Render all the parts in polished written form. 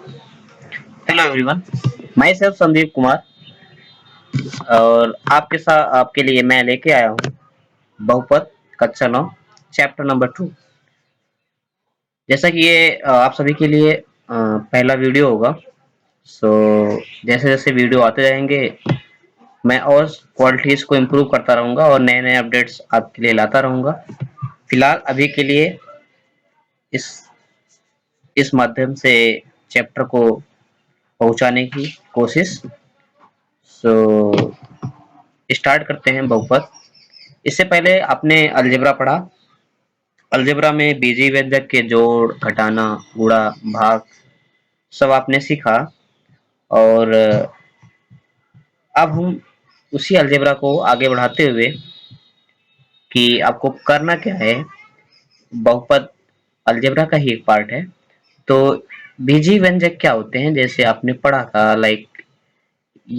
Hello everyone, मैं self Sandeep Kumar और आपके साथ आपके लिए मैं लेके आया हूँ बहुपद कक्षा 9 चैप्टर नंबर 2। जैसा कि ये आप सभी के लिए पहला वीडियो होगा। सो जैसे जैसे वीडियो आते जाएंगे मैं और क्वालिटीज को इम्प्रूव करता रहूँगा और नए नए अपडेट्स आपके लिए लाता रहूँगा। फिलहाल अभी के लिए इस इस माध्यम से चैप्टर को पहुंचाने की कोशिश। सो स्टार्ट करते हैं बहुपद। इससे पहले आपने अलजेब्रा पढ़ा। अलजेब्रा में बीजीय व्यंजक के जोड़, घटाना, गुणा, भाग सब आपने सीखा और अब हम उसी अलजेब्रा को आगे बढ़ाते हुए कि आपको करना क्या है। बहुपद अलजेब्रा का ही एक पार्ट है। तो बीजीय व्यंजक क्या होते हैं, जैसे आपने पढ़ा था लाइक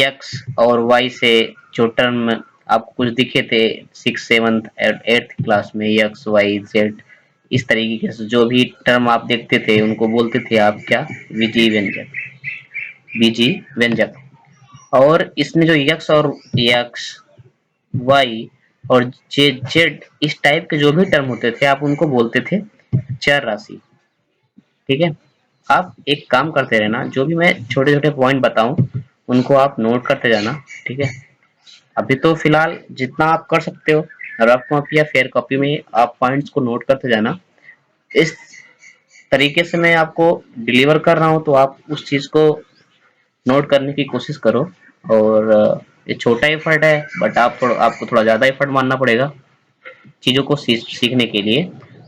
एक्स और वाई से जो टर्म आपको कुछ दिखे थे 6th 7th 8th क्लास में, एक्स वाई जेड, इस तरीके से जो भी टर्म आप देखते थे उनको बोलते थे आप क्या, बीजीय व्यंजक। बीजीय व्यंजक। और इसमें जो एक्स वाई और जेड इस टाइप के जो भी टर्म होते थे आप उनको बोलते थे चर राशि। ठीक है। आप एक काम करते रहना, जो भी मैं छोटे छोटे पॉइंट बताऊं उनको आप नोट करते जाना। ठीक है। अभी तो फिलहाल जितना आप कर सकते हो रफ कॉपी या फेयर कॉपी में आप पॉइंट्स को नोट करते जाना। इस तरीके से मैं आपको डिलीवर कर रहा हूँ तो आप उस चीज को नोट करने की कोशिश करो। और ये छोटा एफर्ट है बट आपको थोड़ा ज्यादा एफर्ट मानना पड़ेगा चीजों को सीखने के लिए।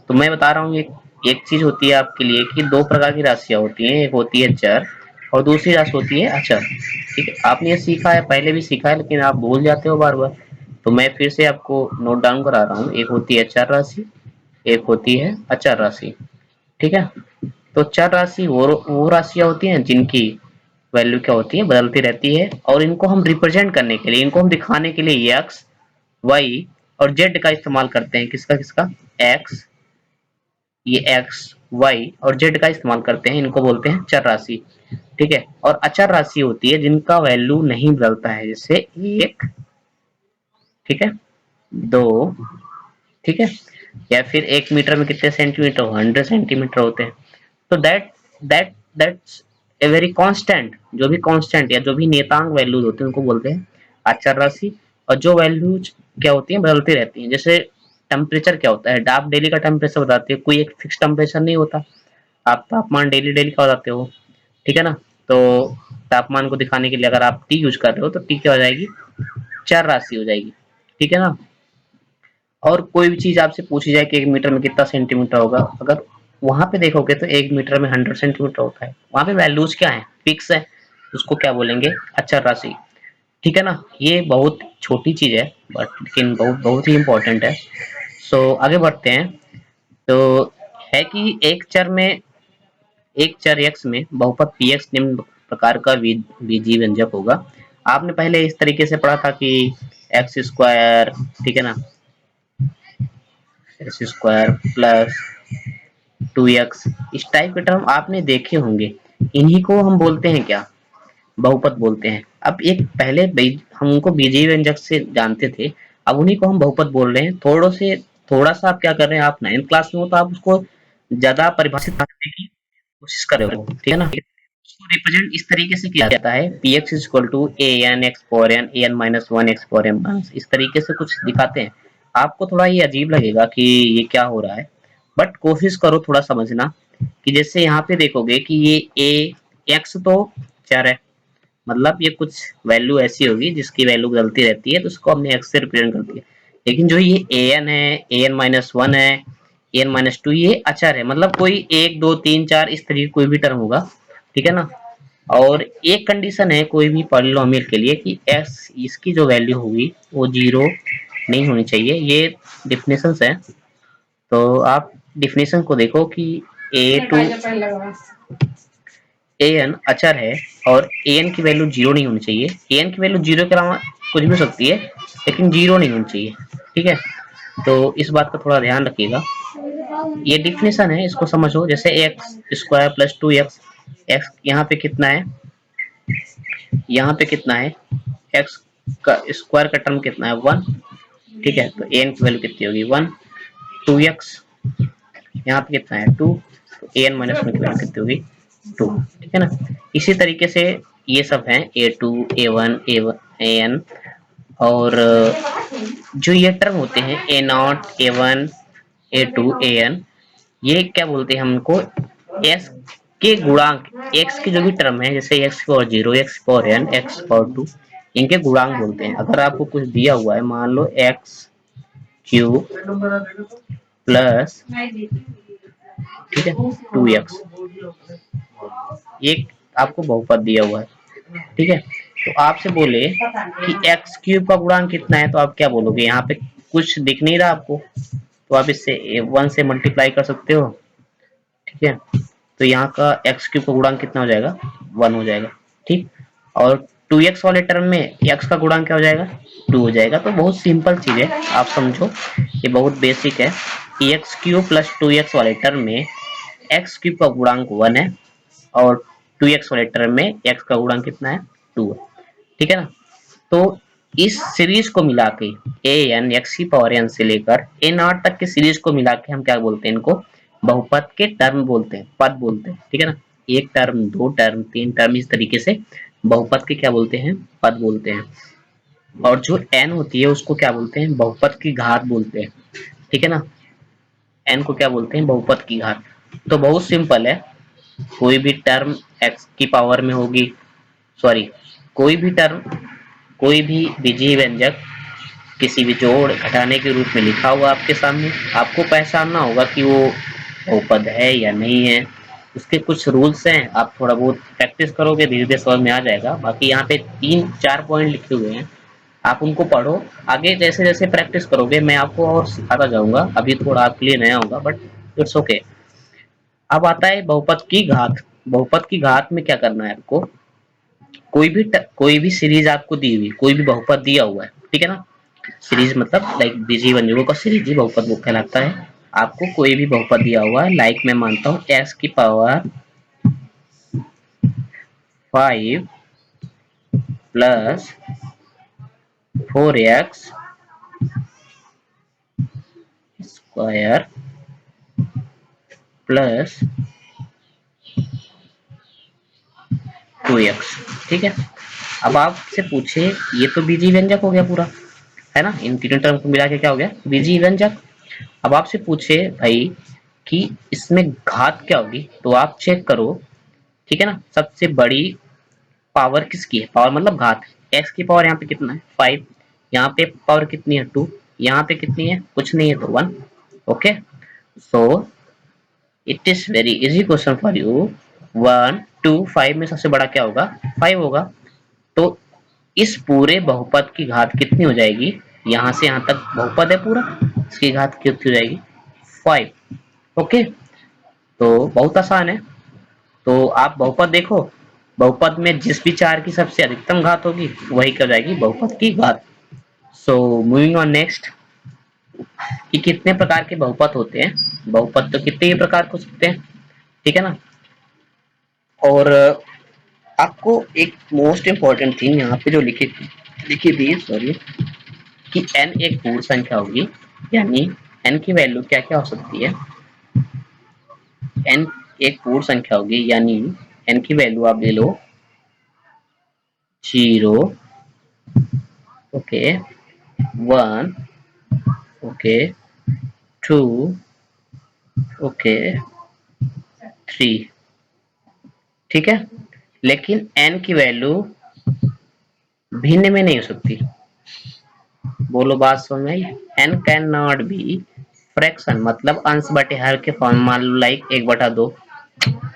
तो मैं बता रहा हूँ एक चीज होती है आपके लिए कि दो प्रकार की राशियां होती हैं, एक होती है चर और दूसरी राशि होती है अचर। ठीक है। आपने ये सीखा है, पहले भी सीखा है, लेकिन आप भूल जाते हो बार बार। तो मैं फिर से आपको नोट डाउन करा रहा हूँ। एक होती है चर राशि, एक होती है अचर राशि। ठीक है। तो चर राशि वो राशियां होती हैं जिनकी वैल्यू क्या होती है, बदलती रहती है। और इनको हम रिप्रेजेंट करने के लिए, इनको हम दिखाने के लिए एक्स वाई और जेड का इस्तेमाल करते हैं। किसका किसका? एक्स, ये एक्स वाई और जेड का इस्तेमाल करते हैं, इनको बोलते हैं चर राशि। ठीक है। और अचर राशि होती है जिनका वैल्यू नहीं बदलता है, जैसे एक, ठीक है, दो, ठीक है, या फिर 1 मीटर में कितने सेंटीमीटर, 100 सेंटीमीटर होते हैं। तो दैट्स ए वेरी कांस्टेंट। जो भी कांस्टेंट या जो भी नियतांक वैल्यूज होते हैं उनको बोलते हैं अचर राशि। और जो वैल्यूज क्या होती हैं, बदलती रहती हैं। जैसे टेम्परेचर क्या होता है, आप डेली का टेम्परेचर बताते हैं, कोई एक फिक्स टेम्परेचर नहीं होता। आप तापमान डेली डेली का बताते हो। ठीक है ना। तो तापमान को दिखाने के लिए अगर आप टी यूज कर रहे हो तो टी क्या हो जाएगी, चर राशि हो जाएगी। ठीक है ना। और कोई भी चीज आपसे पूछी जाए कि 1 मीटर में कितना सेंटीमीटर होगा, अगर वहां पे देखोगे तो 1 मीटर में 100 सेंटीमीटर होता है। वहां पे वैल्यूज क्या है, फिक्स है। उसको क्या बोलेंगे, अचर राशि। ठीक है ना। ये बहुत छोटी चीज है बट लेकिन बहुत बहुत ही इंपॉर्टेंट है। सो आगे बढ़ते हैं। तो है कि एक चर एक्स में बहुपद पी एक्स निम्न प्रकार का बीजीय व्यंजक होगा। आपने पहले इस तरीके से पढ़ा था कि एक्स स्क्वायर, ठीक है ना, एक्स स्क्वायर प्लस 2x, इस टाइप के टर्म आपने देखे होंगे। इन्हीं को हम बोलते हैं क्या, बहुपद बोलते हैं। अब एक पहले हम उनको बीजीय व्यंजक से जानते थे, अब उन्हीं को हम बहुपद बोल रहे हैं। थोड़ा सा आप क्या कर रहे हैं, आप 9th क्लास में हो तो आप उसको ज्यादा परिभाषित करने की कोशिश कर रहे हो। ठीक है ना। उसको रिप्रेजेंट इस तरीके से किया जाता है, P X is equal to A N X for N, A N minus one X for N, इस तरीके से कुछ दिखाते हैं। आपको थोड़ा ये अजीब लगेगा कि ये क्या हो रहा है, बट कोशिश करो थोड़ा समझना। कि जैसे यहाँ पे देखोगे कि ये ए एक्स तो चर है, मतलब ये कुछ वैल्यू ऐसी होगी जिसकी वैल्यू बदलती रहती है, तो उसको हमने एक्स से रिप्रेजेंट कर दिया। लेकिन जो ये ए एन है, ए एन माइनस वन है, ए एन माइनस टू, ये अचर है। मतलब कोई 1 2 3 4 इस तरीके कोई भी टर्म होगा। ठीक है ना। और एक कंडीशन है कोई भी पॉलिनोमियल के लिए कि एक्स, इसकी जो वैल्यू होगी वो जीरो नहीं होनी चाहिए। ये डिफिनेशन है। तो आप डिफिनेशन को देखो कि ए टू ए एन अचर है और ए एन की वैल्यू जीरो नहीं होनी चाहिए। ए एन की वैल्यू जीरो के अलावा कुछ भी हो सकती है लेकिन जीरो नहीं होनी चाहिए। ठीक है। तो इस बात का थोड़ा ध्यान रखिएगा। ये डिफिनेशन है, इसको समझो। जैसे x square plus 2x, x यहाँ पे कितना है, यहाँ पे कितना है, एक्स का स्क्वायर का टर्म कितना है 1, ठीक है। तो एन की वैल्यू कितनी होगी 1, 2x यहाँ पे कितना है 2, तो एन माइनस वन की वैल्यू कितनी होगी 2, ठीक है ना। इसी तरीके से ये सब हैं a2 a1 an, और जो ये टर्म होते हैं a0 a1 a2 an, ये क्या बोलते हैं हमको, s के गुणांक, x के जो भी टर्म है जैसे x power 0 x power n x power 2, इनके गुणांक बोलते हैं। अगर आपको कुछ दिया हुआ है, मान लो x क्यूब प्लस, ठीक है 2x, एक आपको बहुपद दिया हुआ है, ठीक है। तो आपसे बोले कि x क्यूब का गुणांक कितना है, तो आप क्या बोलोगे, यहाँ पे कुछ दिख नहीं रहा आपको, तो आप इससे 1 से मल्टीप्लाई कर सकते हो, ठीक है। तो यहाँ का x क्यूब का गुणांक कितना हो जाएगा 1 हो जाएगा, ठीक। और 2x वाले टर्म में x का गुणांक क्या हो जाएगा 2 हो जाएगा। तो बहुत सिंपल चीज है, आप समझो, ये बहुत बेसिक है कि x क्यूब प्लस 2x वाले टर्म में x क्यूब का गुणांक 1 है, और 2x वाले टर्म में x का गुणांक कितना है 2 है, ठीक है ना। तो इस सीरीज को मिला के ए एन एक्स की पावर एन से लेकर ए नॉट तक के सीरीज को मिला के हम क्या बोलते हैं, इनको बहुपद के टर्म बोलते हैं, पद बोलते हैं, ठीक है ना। एक टर्म, दो टर्म, तीन टर्म, इस तरीके से बहुपद के क्या बोलते हैं, पद बोलते हैं। और जो एन होती है उसको क्या बोलते हैं, बहुपद की घात बोलते हैं, ठीक है ना। एन को क्या बोलते हैं, बहुपद की घात। तो बहुत सिंपल है, कोई भी टर्म एक्स की पावर में होगी, सॉरी, कोई भी टर्म, कोई भी बीजीय व्यंजक किसी भी जोड़ घटाने के रूप में लिखा हुआ आपके सामने, आपको पहचानना होगा कि वो बहुपद है या नहीं है। उसके कुछ रूल्स हैं, आप थोड़ा बहुत प्रैक्टिस करोगे धीरे धीरे समझ में आ जाएगा। बाकी यहाँ पे 3-4 पॉइंट लिखे हुए हैं, आप उनको पढ़ो। आगे जैसे जैसे प्रैक्टिस करोगे मैं आपको और सिखाता जाऊंगा, अभी थोड़ा आपके लिए नया होगा, बट इट्स ओके। अब आता है बहुपद की घात। बहुपद की घात में क्या करना है आपको, कोई भी सीरीज आपको दी हुई, कोई भी बहुपद दिया हुआ है, ठीक है ना। सीरीज मतलब लाइक बीजीय व्यंजकों का सीरीज ही बहुपद वो कहलाता है। आपको कोई भी बहुपद दिया हुआ है, लाइक मैं मानता हूँ एक्स की power 5 plus 4x square plus 2x, ठीक है। अब आपसे पूछे, ये तो बीजीय व्यंजक हो गया पूरा, है ना, इन तीनों टर्म को मिला के क्या हो गया बीजीय व्यंजक। अब आपसे पूछे भाई कि इसमें घात क्या होगी, तो आप चेक करो, ठीक है ना। सबसे बड़ी पावर किसकी है, पावर मतलब घात, एक्स की पावर यहाँ पे कितना है 5, यहाँ पे पावर कितनी है 2, यहाँ पे कितनी है कुछ नहीं है तो 1, okay. So it is very easy question for you, 1 2 5 में सबसे बड़ा क्या होगा 5 होगा। तो इस पूरे बहुपद की घात कितनी हो जाएगी, यहाँ से यहाँ तक बहुपद है पूरा, इसकी घात कितनी हो जाएगी 5, ओके। तो बहुत आसान है। तो आप बहुपद देखो, बहुपद में जिस भी चार की सबसे अधिकतम घात होगी वही क्या हो जाएगी बहुपद की घात। सो मूविंग ऑन नेक्स्ट, कि कितने प्रकार के बहुपद होते हैं। बहुपद तो कितने ही प्रकार के हो सकते हैं, ठीक है ना। और आपको एक मोस्ट इंपॉर्टेंट थिंग यहाँ पे जो लिखी थी, सॉरी, कि n एक पूर्ण संख्या होगी, यानी n की वैल्यू क्या क्या हो सकती है, n एक पूर्ण संख्या होगी, यानी n की वैल्यू आप ले लो 0, ओके, 1, ओके, 2, ओके, 3, ठीक है। लेकिन n की वैल्यू भिन्न में नहीं हो सकती, बोलो बात समझ में आई। n can not be fraction, मतलब अंश बटे हर के फॉर्म, मान लो लाइक 1/2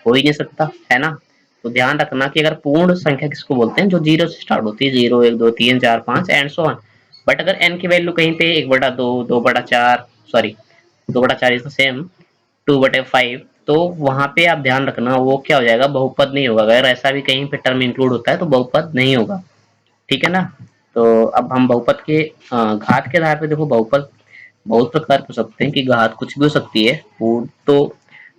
हो ही नहीं सकता, है ना। तो ध्यान रखना कि अगर पूर्ण संख्या किसको बोलते हैं, जो 0 से स्टार्ट होती है, 0 1 2 3 4 5 एंड सो ऑन। बट अगर n की वैल्यू कहीं पे 1/2 2/4, सॉरी 2/4 इज द सेम 2/5, तो वहां पे आप ध्यान रखना वो क्या हो जाएगा बहुपद नहीं होगा। अगर ऐसा भी कहीं पे टर्म इंक्लूड होता है तो बहुपद नहीं होगा, ठीक है ना। तो अब हम बहुपद के घात के आधार पे देखो, बहुपद बहुत प्रकार के हो सकते हैं, कि घात कुछ भी हो सकती है। पूर्ण तो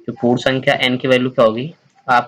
जो पूर्ण संख्या n की वैल्यू क्या होगी, आप